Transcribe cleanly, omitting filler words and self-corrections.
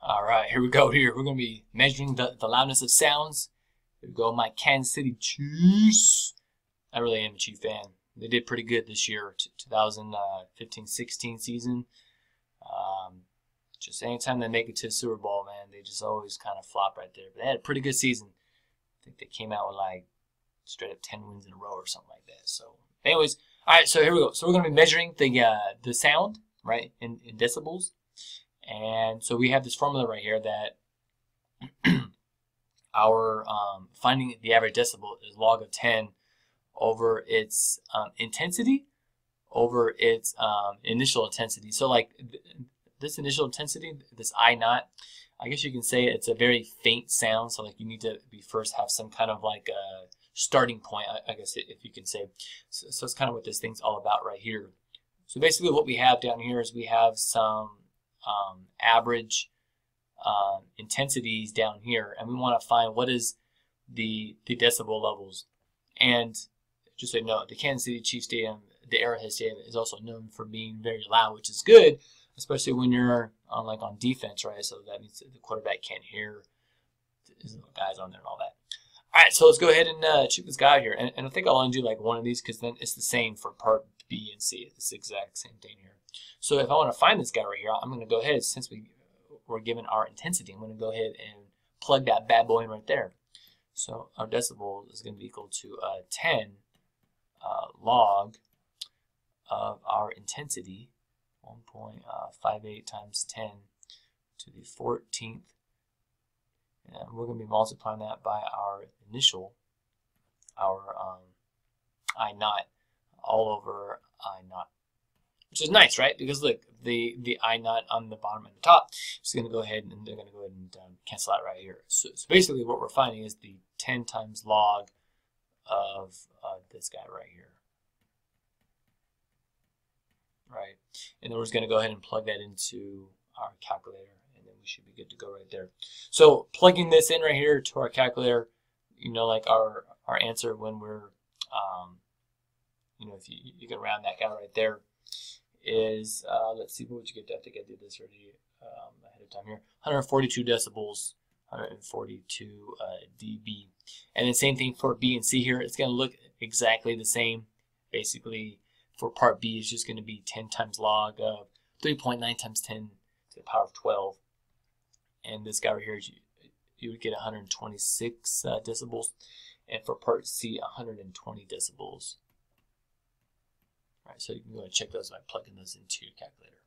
All right, here we go. We're going to be measuring the loudness of sounds. Here we go, my Kansas City Chiefs. I really am a Chief fan. They did pretty good this year, 2015-16 season. Just anytime they make it to the Super Bowl, man, they just always kind of flop right there. But they had a pretty good season. I think they came out with like straight up 10 wins in a row or something like that. So, anyways, all right, so here we go. So we're going to be measuring the sound, right, in decibels. And so we have this formula right here that our finding the average decibel is log of 10 over its intensity over its initial intensity. So like this initial intensity, this I naught, I guess you can say it's a very faint sound. So like you need to first have some kind of like a starting point, I guess if you can say. So it's kind of what this thing's all about right here. So basically what we have down here is we have some average intensities down here, and we want to find what is the decibel levels. And just so you know, the Kansas City Chiefs Stadium, the Arrowhead Stadium, is also known for being very loud, which is good, especially when you're on defense, right? So that means that the quarterback can't hear his little guys on there and all that. All right, so let's go ahead and check this guy out here. And I think I'll only do like one of these because then it's the same for part B and C. It's the exact same thing here. So if I want to find this guy right here, I'm going to go ahead, since we're given our intensity, I'm going to go ahead and plug that bad boy in right there. So our decibel is going to be equal to 10 log of our intensity, 1.58 times 10 to the 14th. And we're going to be multiplying that by our initial, our I naught, all over I naught. Which is nice, right? Because look, the I naught on the bottom and the top is going to go ahead and they're going to go ahead and cancel out right here. So basically what we're finding is the 10 times log of this guy right here. Right? And then we're just going to go ahead and plug that into our calculator, and then we should be good to go right there. So plugging this in right here to our calculator, you know, like our answer when we're, you know, if you can round that guy right there, is, let's see, what would you get? I think I did this already ahead of time here. 142 decibels, 142 dB. And then same thing for B and C here. It's going to look exactly the same. Basically, for part B, it's just going to be 10 times log of 3.9 times 10 to the power of 12. And this guy right here, you would get 126 decibels. And for part C, 120 decibels. All right, so you can go and check those by plugging those into your calculator.